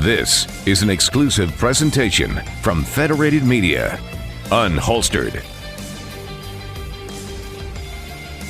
This is an exclusive presentation from Federated Media. Unholstered.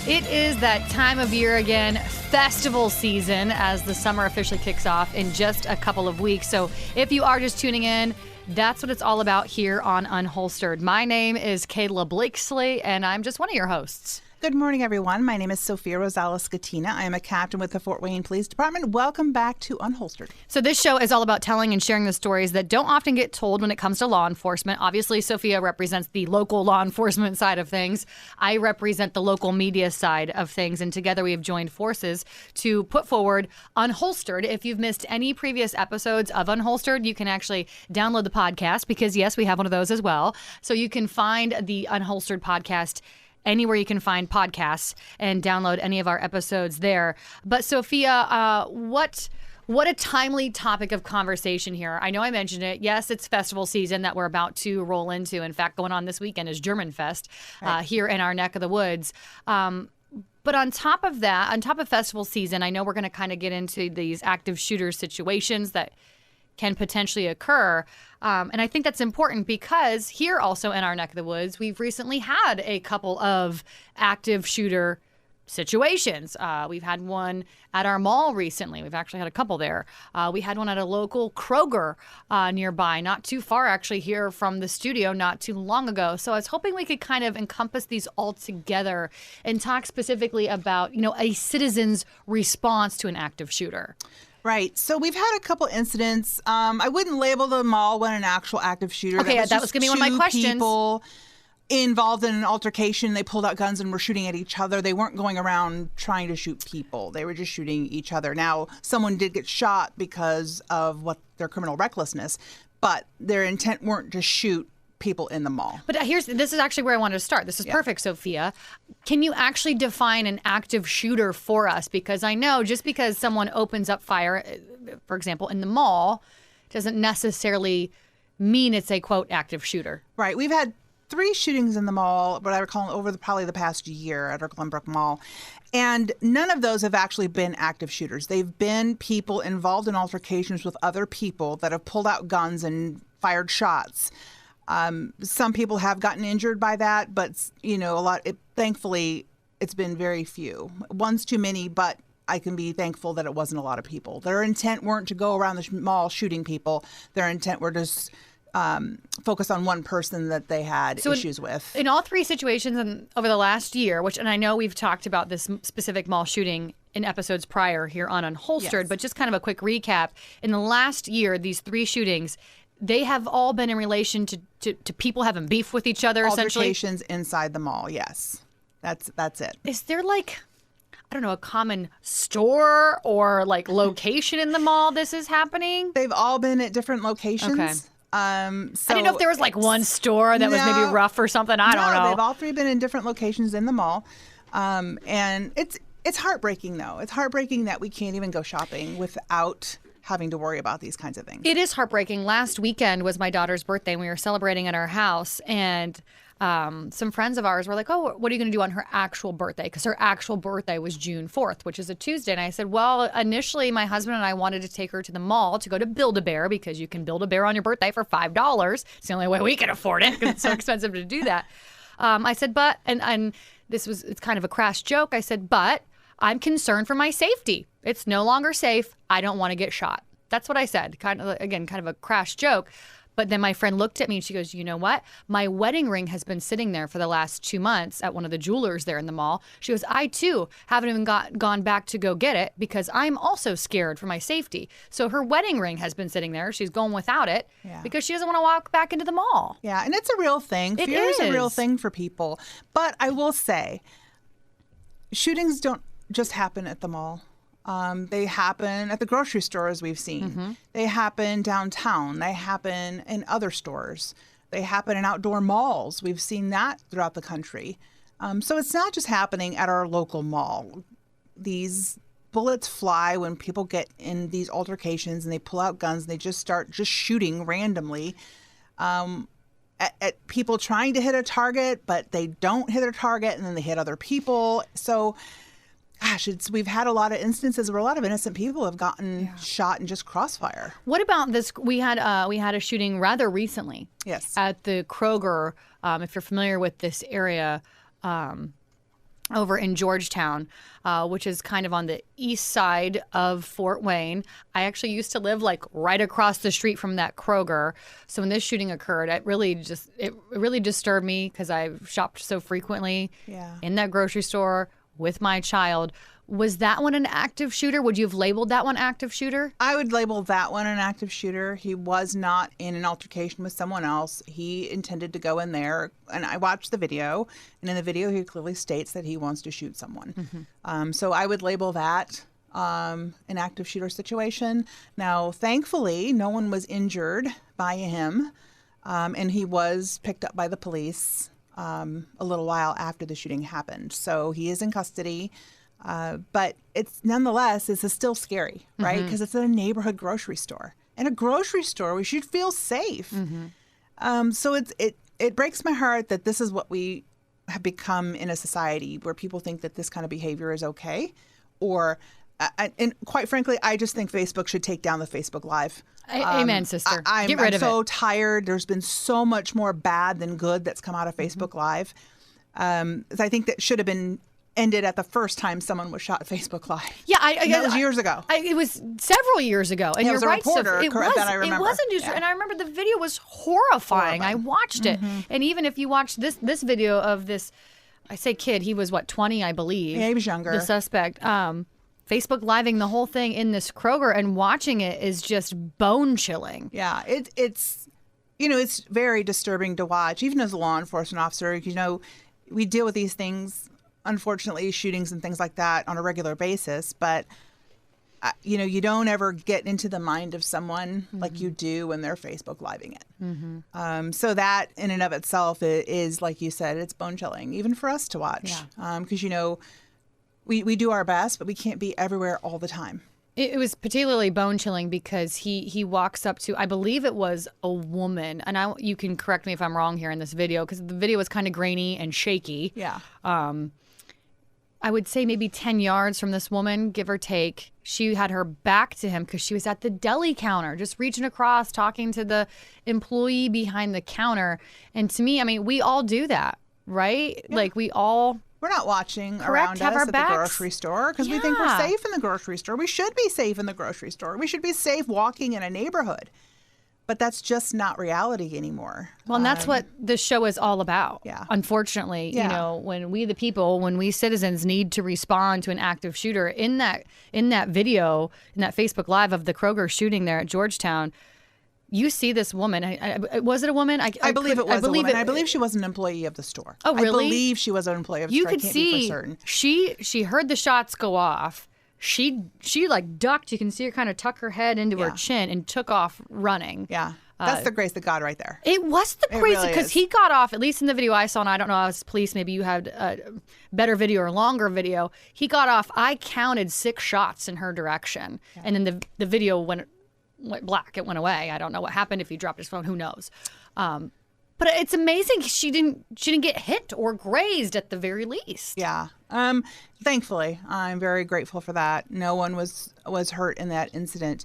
It is that time of year again, festival season, as the summer officially kicks off in just a couple of weeks. So if you are just tuning in, that's what it's all about here on Unholstered. My name is Kayla Blakesley, and I'm just one of your hosts. Good morning, everyone. My name is Sophia Rosales-Scatina. I am a captain with the Fort Wayne Police Department. Welcome back to Unholstered. So this show is all about telling and sharing the stories that don't often get told when it comes to law enforcement. Obviously, Sophia represents the local law enforcement side of things. I represent the local media side of things, and together we have joined forces to put forward Unholstered. If you've missed any previous episodes of Unholstered, you can actually download the podcast because, yes, we have one of those as well. So you can find the Unholstered podcast anywhere you can find podcasts and download any of our episodes there. But Sophia, what a timely topic of conversation here. I know I mentioned it. Yes, it's festival season that we're about to roll into. In fact, going on this weekend is German Fest here in our neck of the woods. But on top of that, on top of festival season, I know we're going to kind of get into these active shooter situations that can potentially occur. And I think that's important because here also in our neck of the woods, we've recently had a couple of active shooter situations. We've had one at our mall recently. We've actually had a couple there. We had one at a local Kroger nearby, not too far actually here from the studio not too long ago. So I was hoping we could kind of encompass these all together and talk specifically about, a citizen's response to an active shooter. Right. So we've had a couple incidents. I wouldn't label them all when an actual active shooter. Okay, that was going to be one of my questions. People involved in an altercation. They pulled out guns and were shooting at each other. They weren't going around trying to shoot people. They were just shooting each other. Now, someone did get shot because of their criminal recklessness, but their intent weren't to shoot people in the mall. But this is actually where I wanted to start. This is perfect, Sophia. Can you actually define an active shooter for us? Because I know just because someone opens up fire, for example, in the mall, doesn't necessarily mean it's a, quote, active shooter. Right. We've had 3 shootings in the mall, what I recall, over probably the past year at our Glenbrook Mall. And none of those have actually been active shooters. They've been people involved in altercations with other people that have pulled out guns and fired shots. Some people have gotten injured by that, but, thankfully, it's been very few. One's too many, but I can be thankful that it wasn't a lot of people. Their intent weren't to go around the mall shooting people. Their intent were to focus on one person that they had issues with. In all 3 situations over the last year, and I know we've talked about this specific mall shooting in episodes prior here on Unholstered, but just kind of a quick recap. In the last year, these 3 shootings, they have all been in relation to people having beef with each other, essentially? Altercations inside the mall, yes. That's it. Is there a common store or location in the mall this is happening? They've all been at different locations. Okay. So I didn't know if there was one store that was maybe rough or something. I don't know. They've all 3 been in different locations in the mall. And it's heartbreaking, though. It's heartbreaking that we can't even go shopping without having to worry about these kinds of things. It is heartbreaking. Last weekend was my daughter's birthday, and we were celebrating at our house, and some friends of ours were like, oh, what are you going to do on her actual birthday? Because her actual birthday was June 4th, which is a Tuesday. And I said, well, initially my husband and I wanted to take her to the mall to go to Build-A-Bear because you can build a bear on your birthday for $5. It's the only way we can afford it because it's so expensive to do that. I said, but, and it's kind of a crass joke. I said, but I'm concerned for my safety. It's no longer safe. I don't want to get shot. That's what I said. Kind of a crash joke. But then my friend looked at me and she goes, you know what? My wedding ring has been sitting there for the last 2 months at one of the jewelers there in the mall. She goes, I too haven't even gone back to go get it because I'm also scared for my safety. So her wedding ring has been sitting there. She's going without it because she doesn't want to walk back into the mall. Yeah, and it's a real thing. Fear is a real thing for people. But I will say, shootings don't just happen at the mall. They happen at the grocery store, as we've seen. Mm-hmm. They happen downtown. They happen in other stores. They happen in outdoor malls. We've seen that throughout the country. So it's not just happening at our local mall. These bullets fly when people get in these altercations and they pull out guns and they just start shooting randomly at people trying to hit a target, but they don't hit a target and then they hit other people. So gosh, we've had a lot of instances where a lot of innocent people have gotten shot in just crossfire. What about this? We had a shooting rather recently. Yes. At the Kroger. If you're familiar with this area, over in Georgetown, which is kind of on the east side of Fort Wayne. I actually used to live like right across the street from that Kroger. So when this shooting occurred, it really disturbed me because I've shopped so frequently in that grocery store with my child. Was that one an active shooter? Would you have labeled that one active shooter? I would label that one an active shooter. He was not in an altercation with someone else. He intended to go in there, and I watched the video, and in the video he clearly states that he wants to shoot someone. So I would label that an active shooter situation. Now, thankfully, no one was injured by him, and he was picked up by the police a little while after the shooting happened. So he is in custody. But it's nonetheless, this is still scary, right? Because it's in a neighborhood grocery store. In a grocery store, we should feel safe. So it breaks my heart that this is what we have become in a society where people think that this kind of behavior is okay. Or, and quite frankly, I just think Facebook should take down the Facebook Live. Amen, sister. I'm Get rid of so it. tired. There's been so much more bad than good that's come out of Facebook Live. I think that should have been ended at the first time someone was shot at Facebook Live. Yeah, that was years ago. It was several years ago, and Yeah, it you're was a right. reporter, It correct, was. that I remember. It was a news, and I remember the video was horrifying. I watched it, and even if you watch this video of this, I say kid, he was 20, I believe. Yeah, he was younger. The suspect. Facebook living the whole thing in this Kroger and watching it is just bone chilling. Yeah, it's it's very disturbing to watch, even as a law enforcement officer. We deal with these things. Unfortunately, shootings and things like that on a regular basis, but you don't ever get into the mind of someone like you do when they're Facebook living it. So that in and of itself is, like you said, it's bone chilling, even for us to watch. Because we do our best, but we can't be everywhere all the time. It was particularly bone chilling because he walks up to, I believe it was a woman, and you can correct me if I'm wrong here in this video because the video was kind of grainy and shaky. Yeah. I would say maybe 10 yards from this woman, give or take. She had her back to him because she was at the deli counter, just reaching across, talking to the employee behind the counter. And to me, I mean, we all do that, right? Yeah. Like we all... We're not watching Correct, around have us our at backs. the grocery store because we think we're safe in the grocery store. We should be safe in the grocery store. We should be safe walking in a neighborhood. But that's just not reality anymore. Well, and that's what this show is all about. Yeah. Unfortunately, Yeah. when we the people, when we citizens need to respond to an active shooter, in that video, in that Facebook Live of the Kroger shooting there at Georgetown, you see this woman. Was it a woman? I believe it was a woman. I believe she was an employee of the store. Oh, really? I believe she was an employee of the You store. I could can't be see for certain. she heard the shots go off. She like ducked. You can see her kind of tuck her head into her chin and took off running. Yeah. That's the grace of God right there. It was the crazy really because is. he got off, at least in the video I saw, and I don't know, as police, maybe you had a better video or longer video. He got off, I counted 6 shots in her direction. Yeah. And then the video went black. It went away. I don't know what happened. If he dropped his phone, who knows? But it's amazing she didn't get hit or grazed at the very least. Yeah. Thankfully, I'm very grateful for that. No one was hurt in that incident.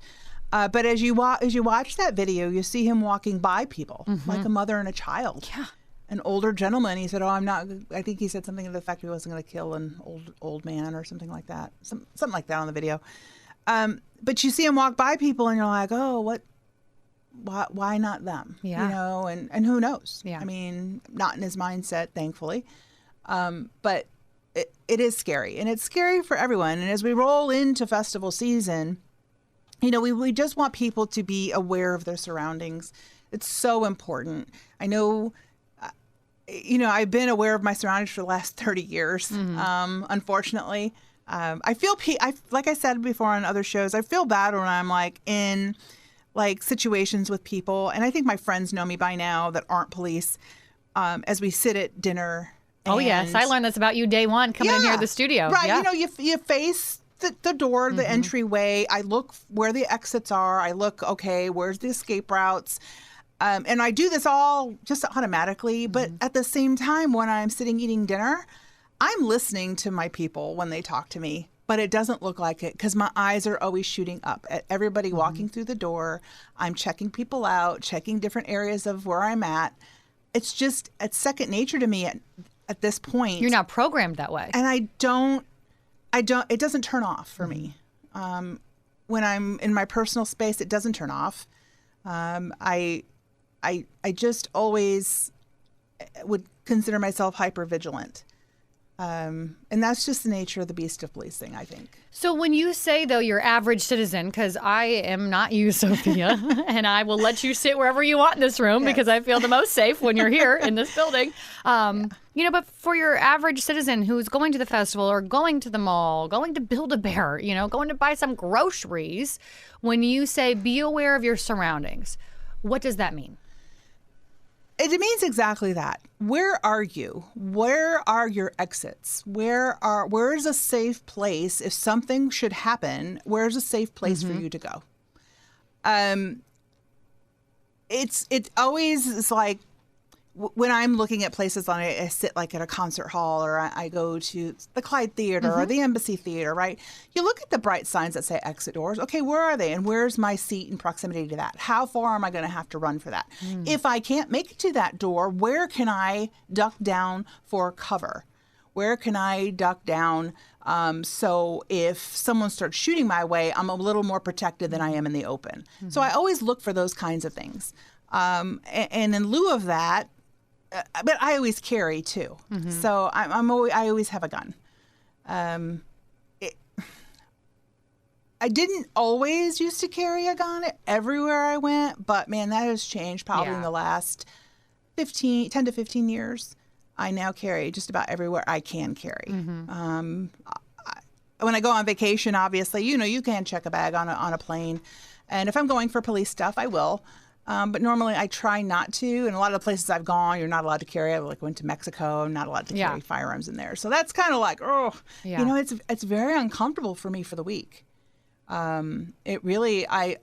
But as you watch that video, you see him walking by people like a mother and a child. Yeah. An older gentleman. He said, "Oh, I'm not." I think he said something to the effect he wasn't going to kill an old man or something like that. Something like that on the video. But you see him walk by people, and you're like, "Oh, what? Why not them?" Yeah. And who knows? Yeah. I mean, not in his mindset, thankfully. But it is scary, and it's scary for everyone. And as we roll into festival season, we just want people to be aware of their surroundings. It's so important. I know, I've been aware of my surroundings for the last 30 years. Unfortunately, I feel, like I said before on other shows, I feel bad when I'm like in like situations with people. And I think my friends know me by now that aren't police, as we sit at dinner. Oh, yes. I learned this about you day one coming in here at the studio. Right. Yeah. You face the door, the entryway. I look where the exits are. I look, okay, where's the escape routes? And I do this all just automatically. But at the same time, when I'm sitting eating dinner, I'm listening to my people when they talk to me. but it doesn't look like it because my eyes are always shooting up at everybody walking through the door. I'm checking people out, checking different areas of where I'm at. It's second nature to me at this point. You're not programmed that way. And it doesn't turn off for me. When I'm in my personal space, it doesn't turn off. I just always would consider myself hypervigilant. And that's just the nature of the beast of policing, I think. So when you say, though, your average citizen, because I am not you, Sophia, and I will let you sit wherever you want in this room because I feel the most safe when you're here in this building. But for your average citizen who's going to the festival or going to the mall, going to Build-A-Bear, going to buy some groceries, when you say be aware of your surroundings, what does that mean? It means exactly that. Where are you? Where are your exits? Where's a safe place if something should happen? Where's a safe place for you to go? It always is like when I'm looking at places, I sit like at a concert hall or I go to the Clyde Theater or the Embassy Theater, right? You look at the bright signs that say exit doors. Okay, where are they? And where's my seat in proximity to that? How far am I going to have to run for that? If I can't make it to that door, where can I duck down for cover? Where can I duck down so if someone starts shooting my way, I'm a little more protected than I am in the open? So I always look for those kinds of things. And in lieu of that, but I always carry too. So I always have a gun. I didn't always used to carry a gun everywhere I went, but man, that has changed probably in the last 10 to 15 years. I now carry just about everywhere I can carry. When I go on vacation, obviously, you can check a bag on a plane. And if I'm going for police stuff, I will. But normally I try not to. And a lot of the places I've gone, you're not allowed to carry. I went to Mexico. I'm not allowed to carry firearms in there. So that's kind of like, it's very uncomfortable for me for the week. It really, I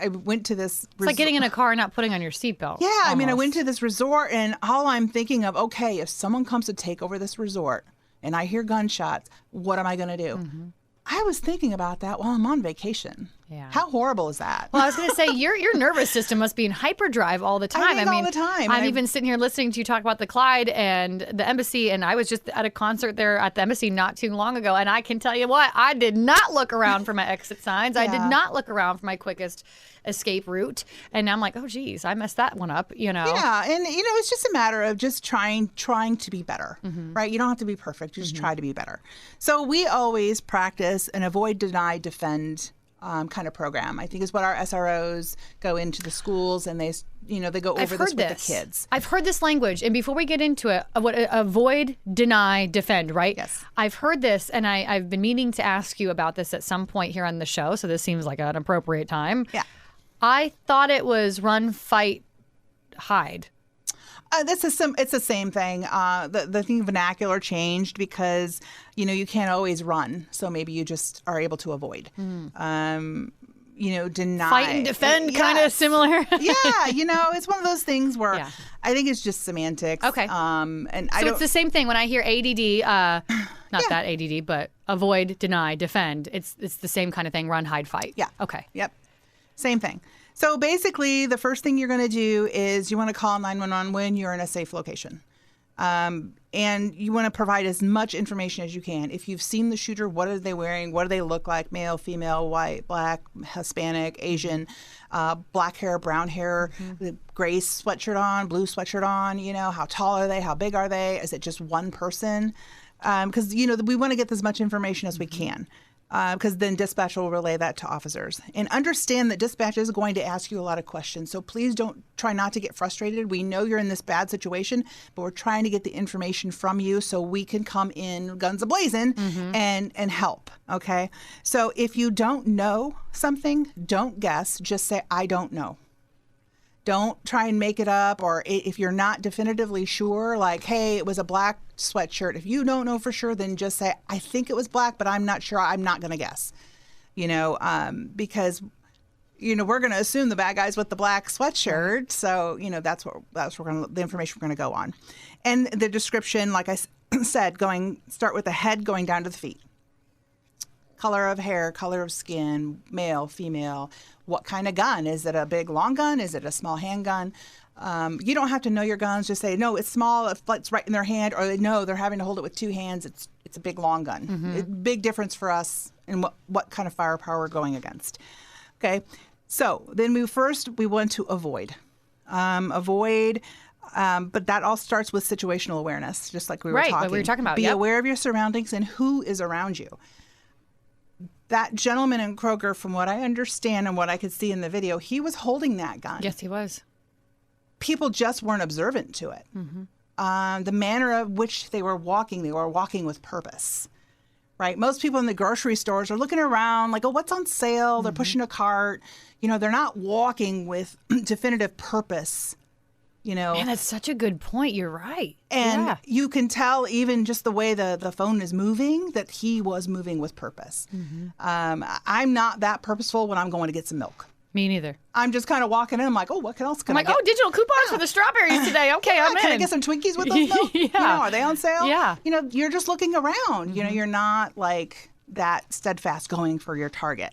went to this. It's like getting in a car and not putting on your seatbelt. Yeah. Almost. I mean, I went to this resort and all I'm thinking of, okay, if someone comes to take over this resort and I hear gunshots, what am I going to do? I was thinking about that while I'm on vacation. Yeah. How horrible is that? Well, I was going to say, your nervous system must be in hyperdrive all the time. I mean, all the time. I'm even sitting here listening to you talk about the Clyde and the Embassy, and I was just at a concert there at the Embassy not too long ago, and I can tell you what, I did not look around for my exit signs. I did not look around for my quickest escape route. And now I'm like, oh, geez, I messed that one up, Yeah, and, it's just a matter of just trying to be better, right? You don't have to be perfect. You just try to be better. So we always practice an avoid, deny, defend kind of program. I think is what our SROs go into the schools and they go over this with the kids. I've heard this language. And before we get into it, what avoid, deny, defend, right? Yes. I've heard this and I've been meaning to ask you about this at some point here on the show. So this seems like an appropriate time. Yeah. I thought it was run, fight, hide. It's the same thing. The thing vernacular changed because you can't always run, so maybe you just are able to avoid. Deny, fight and defend, kind of similar. Yeah, it's one of those things where I think it's just semantics. Okay. It's the same thing when I hear ADD. Not that ADD, but avoid, deny, defend. It's the same kind of thing. Run, hide, fight. Yeah. Okay. Yep. Same thing. So basically, the first thing you're going to do is you want to call 911 when you're in a safe location. And you want to provide as much information as you can. If you've seen the shooter, what are they wearing? What do they look like? Male, female, white, black, Hispanic, Asian, black hair, brown hair, gray sweatshirt on, blue sweatshirt on, how tall are they? How big are they? Is it just one person? Because, we want to get as much information as we can. Because then dispatch will relay that to officers. And understand that dispatch is going to ask you a lot of questions. So please try not to get frustrated. We know you're in this bad situation, but we're trying to get the information from you so we can come in guns a-blazing and help, okay? So if you don't know something, don't guess. Just say, I don't know. Don't try and make it up, or if you're not definitively sure, like, hey, it was a black sweatshirt. If you don't know for sure, then just say, I think it was black, but I'm not sure. I'm not going to guess, because, we're going to assume the bad guy's with the black sweatshirt. So, that's the information we're going to go on. And the description, like I said, start with the head going down to the feet. color of hair, color of skin, male, female, what kind of gun. Is it a big long gun? Is it a small handgun? You don't have to know your guns. Just say, no, it's small, it's right in their hand, or no, they're having to hold it with 2 hands. It's a big long gun. Big difference for us in what kind of firepower we're going against. Okay, so then we want to avoid. But that all starts with situational awareness, just like we were talking. Right, what we were talking about. Be aware of your surroundings and who is around you. That gentleman in Kroger, from what I understand and what I could see in the video, he was holding that gun. Yes, he was. People just weren't observant to it. The manner of which they were walking with purpose, right? Most people in the grocery stores are looking around like, oh, what's on sale? They're pushing a cart. They're not walking with definitive purpose, Man, that's such a good point. You're right. And you can tell even just the way the phone is moving that he was moving with purpose. I'm not that purposeful when I'm going to get some milk. Me neither. I'm just kind of walking in. I'm like, oh, what else can I get? Oh, digital coupons for the strawberries today. Okay, I'm in. Can I get some Twinkies with those milk? Are they on sale? Yeah. You're just looking around. You're not like that steadfast going for your target.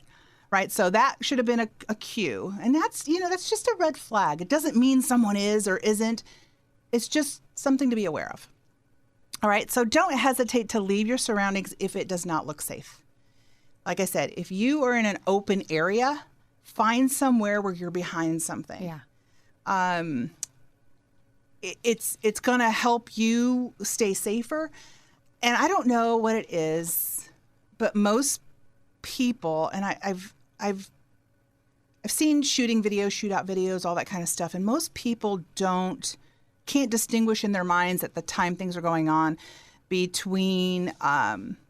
Right. So that should have been a cue. And that's just a red flag. It doesn't mean someone is or isn't. It's just something to be aware of. All right. So don't hesitate to leave your surroundings if it does not look safe. Like I said, if you are in an open area, find somewhere where you're behind something. Yeah. It's going to help you stay safer. And I don't know what it is, but most people, and I've seen shooting videos, shootout videos, all that kind of stuff, and most people can't distinguish in their minds at the time things are going on between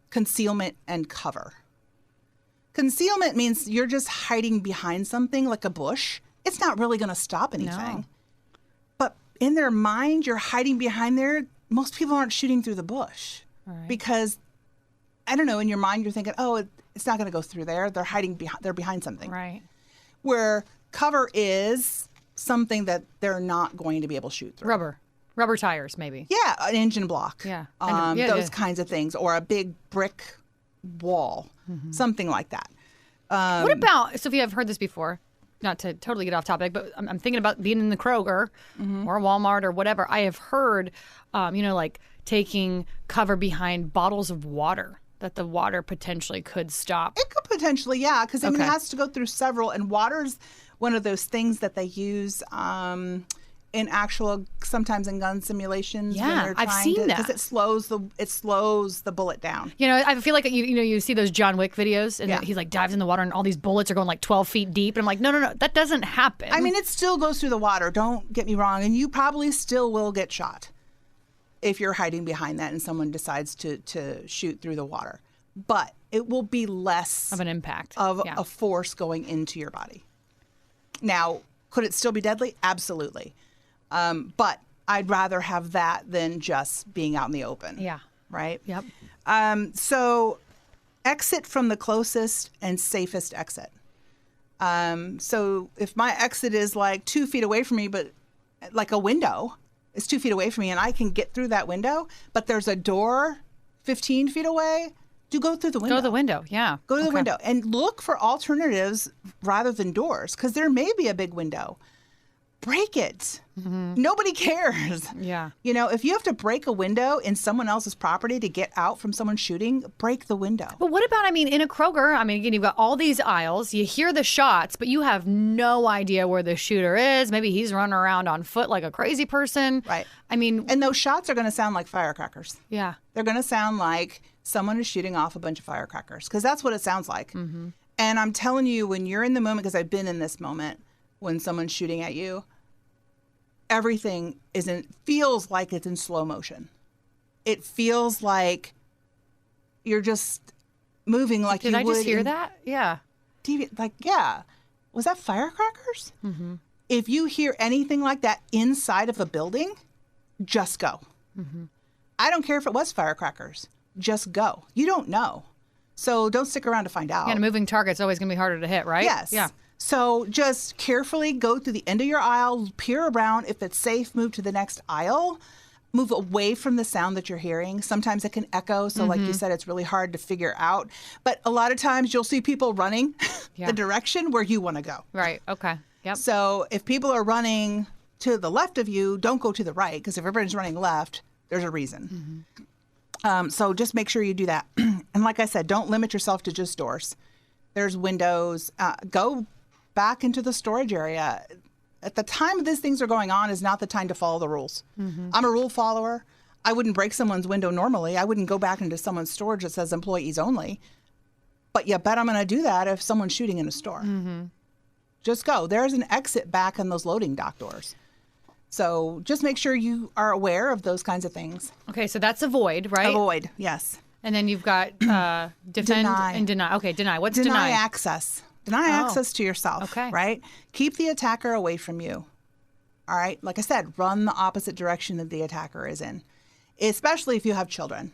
concealment and cover. Concealment means you're just hiding behind something like a bush. It's not really going to stop anything. No. But in their mind, you're hiding behind there. Most people aren't shooting through the bush because, I don't know, in your mind you're thinking, oh, it's not going to go through there. They're hiding they're behind something. Right. Where cover is something that they're not going to be able to shoot through. Rubber tires, maybe. Yeah, an engine block. Yeah. Those kinds of things. Or a big brick wall, something like that. What about, Sophia, I've heard this before, not to totally get off topic, but I'm thinking about being in the Kroger or Walmart or whatever. I have heard, like taking cover behind bottles of water, that the water potentially could stop. It could potentially, yeah, because it has to go through several, and water's one of those things that they use in sometimes in gun simulations. Yeah, when they're I've seen that because it slows the bullet down. I feel like you see those John Wick videos, and Yeah. he like dives in the water, and all these bullets are going like 12 feet deep, and I'm like, no, that doesn't happen. I mean, it still goes through the water. Don't get me wrong, and you probably still will get shot if you're hiding behind that and someone decides to shoot through the water. But it will be less of an impact of a force going into your body. Now, could it still be deadly? Absolutely. But I'd rather have that than just being out in the open. Yeah. Right? Yep. So exit from the closest and safest exit. So if my exit is like 2 feet away from me, but like a window is 2 feet away from me and I can get through that window, but there's a door 15 feet away, to go through the window. Go to the window, yeah. Go to the window and look for alternatives rather than doors, because there may be a big window. Break it. Nobody cares. Yeah. If you have to break a window in someone else's property to get out from someone shooting, break the window. But what about, in a Kroger, again, you've got all these aisles, you hear the shots, but you have no idea where the shooter is. Maybe he's running around on foot like a crazy person. Right. And those shots are going to sound like firecrackers. Yeah. They're going to sound like someone is shooting off a bunch of firecrackers, because that's what it sounds like. And I'm telling you, when you're in the moment, because I've been in this moment, when someone's shooting at you, everything feels like it's in slow motion. It feels like you're just moving like you would. Did I just hear that? Yeah. TV, was that firecrackers? If you hear anything like that inside of a building, just go. I don't care if it was firecrackers. Just go. You don't know. So don't stick around to find out. Yeah, and a moving target's always going to be harder to hit, right? Yes. Yeah. So just carefully go through the end of your aisle, peer around. If it's safe, move to the next aisle. Move away from the sound that you're hearing. Sometimes it can echo. So like you said, it's really hard to figure out. But a lot of times you'll see people running the direction where you want to go. Right. Okay. Yep. So if people are running to the left of you, don't go to the right, because if everybody's running left, there's a reason. So just make sure you do that. And like I said, don't limit yourself to just doors. There's windows. Go back into the storage area. At the time these things are going on is not the time to follow the rules. I'm a rule follower. I wouldn't break someone's window normally. I wouldn't go back into someone's storage that says employees only. But you bet I'm going to do that if someone's shooting in a store. Just go. There's an exit back in those loading dock doors. So just make sure you are aware of those kinds of things. Okay, so that's avoid, right? Avoid, yes. And then you've got defend Deny. and deny. Okay, deny. What's Deny deny? access. Deny access to yourself. Okay. Right? Keep the attacker away from you. All right? Like I said, run the opposite direction that the attacker is in, especially if you have children.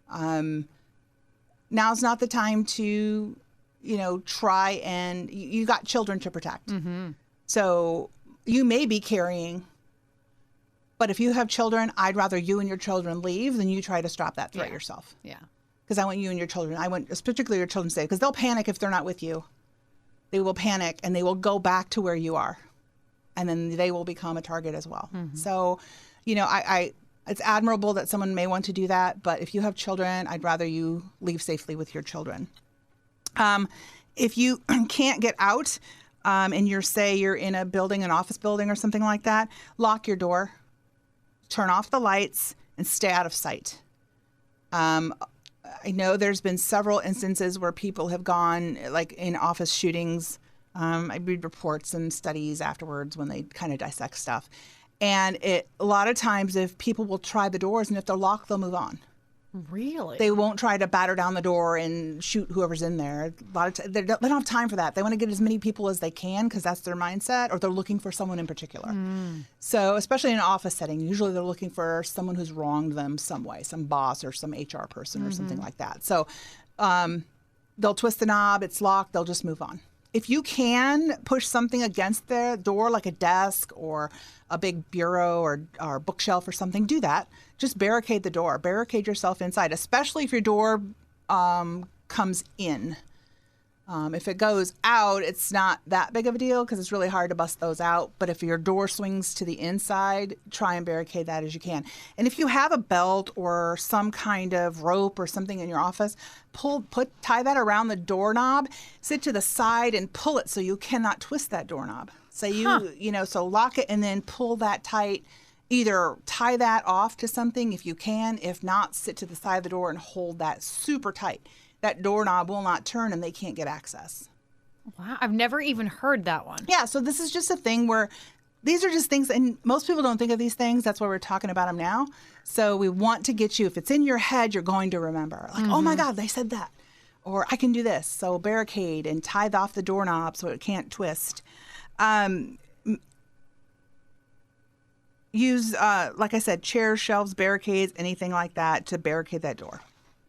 Now's not the time to, try and you got children to protect. So you may be carrying, but if you have children, I'd rather you and your children leave than you try to stop that threat yourself. Yeah. Because I want you and your children, particularly your children, safe, because they'll panic if they're not with you. They will panic and they will go back to where you are, and then they will become a target as well. So, it's admirable that someone may want to do that, but if you have children, I'd rather you leave safely with your children. If you can't get out, and you're in a building, an office building or something like that, lock your door, turn off the lights, and stay out of sight. I know there's been several instances where people have gone, like in office shootings. I read reports and studies afterwards when they kind of dissect stuff. And a lot of times if people will try the doors, and if they're locked, they'll move on. Really? They won't try to batter down the door and shoot whoever's in there. A lot of they don't have time for that. They want to get as many people as they can because that's their mindset, or they're looking for someone in particular. So especially in an office setting, usually they're looking for someone who's wronged them some way, some boss or some HR person or something like that. So they'll twist the knob, it's locked, they'll just move on. If you can push something against the door, like a desk or a big bureau or bookshelf or something, do that. Just barricade the door. Barricade yourself inside, especially if your door comes in. If it goes out, it's not that big of a deal because it's really hard to bust those out. But if your door swings to the inside, try and barricade that as you can. And if you have a belt or some kind of rope or something in your office, tie that around the doorknob, sit to the side and pull it so you cannot twist that doorknob. So so lock it and then pull that tight. Either tie that off to something if you can. If not, sit to the side of the door and hold that super tight. That doorknob will not turn and they can't get access. Wow, I've never even heard that one. Yeah, so this is just a thing where these are just things, and most people don't think of these things. That's why we're talking about them now. So we want to get you, if it's in your head, you're going to remember. Like, oh my God, they said that. Or I can do this. So barricade and tie off the doorknob so it can't twist. Use, like I said, chairs, shelves, barricades, anything like that to barricade that door.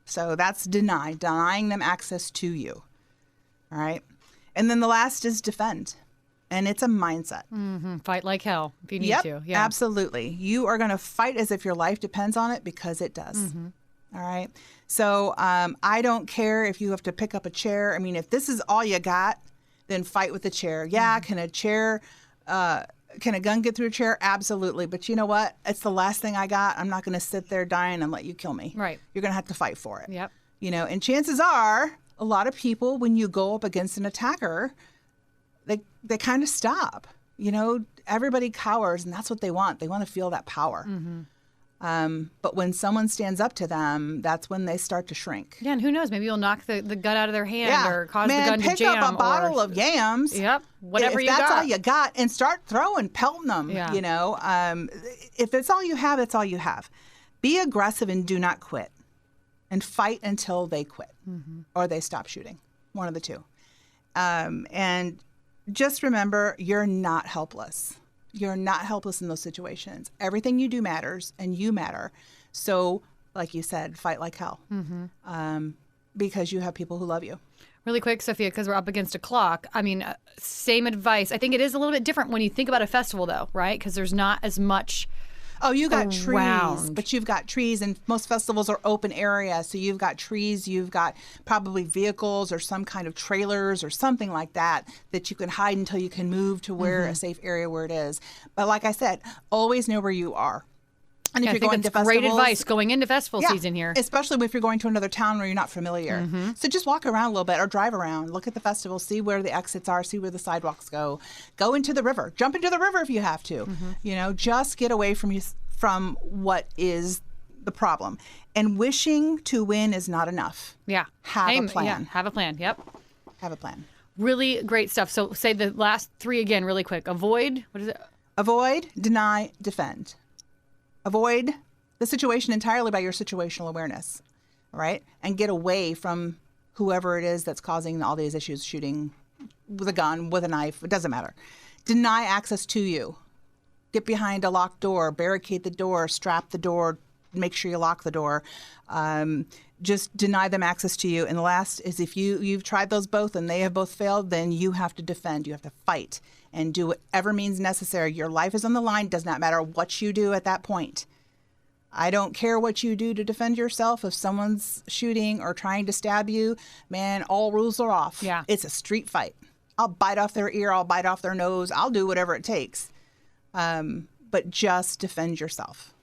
So that's denying them access to you. All right. And then the last is defend. And it's a mindset. Fight like hell if you need to. Yeah, absolutely. You are going to fight as if your life depends on it because it does. All right. So I don't care if you have to pick up a chair. I mean, if this is all you got, then fight with the chair. Yeah. Can a gun get through a chair? Absolutely. But you know what? It's the last thing I got. I'm not going to sit there dying and let you kill me. Right. You're going to have to fight for it. Yep. And chances are a lot of people, when you go up against an attacker, they kind of stop. Everybody cowers, and that's what they want. They want to feel that power. But when someone stands up to them, that's when they start to shrink. Yeah, and who knows? Maybe you'll knock the gun out of their hand or cause the gun to pick jam. up a bottle of yams. Yep, whatever you got. If that's all you got, and start pelting them. Yeah. If it's all you have, it's all you have. Be aggressive and do not quit. And fight until they quit or they stop shooting. One of the two. And just remember, you're not helpless. You're not helpless in those situations. Everything you do matters, and you matter. So, like you said, fight like hell, because you have people who love you. Really quick, Sophia, because we're up against a clock. I mean, same advice. I think it is a little bit different when you think about a festival, though, right? Because there's not as much Oh, you got trees, around. but you've got trees, and most festivals are open area. So you've got trees, you've got probably vehicles or some kind of trailers or something like that you can hide until you can move to where a safe area where it is. But like I said, always know where you are. And if I you're think going that's to great festivals, advice going into festival season here. especially if you're going to another town where you're not familiar. So just walk around a little bit or drive around, look at the festival, see where the exits are, see where the sidewalks go. Go into the river, jump into the river if you have to. You know, just get away from what is the problem. And wishing to win is not enough. Yeah. Have a plan. Yeah, have a plan. Yep. Have a plan. Really great stuff. So say the last three again really quick. Avoid, what is it? Avoid, deny, defend. Avoid the situation entirely by your situational awareness, all right? And get away from whoever it is that's causing all these issues, shooting with a gun, with a knife, it doesn't matter. Deny access to you. Get behind a locked door, barricade the door, strap the door, make sure you lock the door. Just deny them access to you. And the last is if you've tried those both and they have both failed, then you have to defend. You have to fight and do whatever means necessary. Your life is on the line. Does not matter what you do at that point. I don't care what you do to defend yourself. If someone's shooting or trying to stab you, man, all rules are off. Yeah. It's a street fight. I'll bite off their ear. I'll bite off their nose. I'll do whatever it takes. But just defend yourself.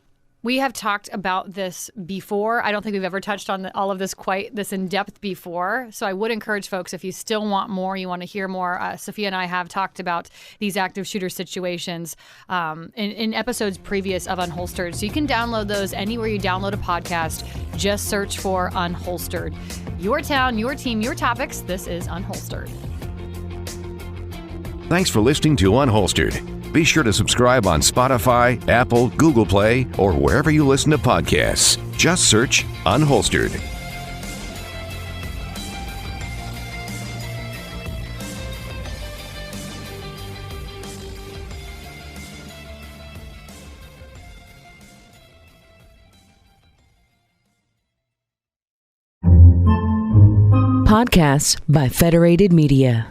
We have talked about this before. I don't think we've ever touched on all of this quite this in depth before. So I would encourage folks, if you still want more, you want to hear more, Sophia and I have talked about these active shooter situations in episodes previous of Unholstered. So you can download those anywhere you download a podcast. Just search for Unholstered. Your town, your team, your topics. This is Unholstered. Thanks for listening to Unholstered. Be sure to subscribe on Spotify, Apple, Google Play, or wherever you listen to podcasts. Just search Unholstered. Podcasts by Federated Media.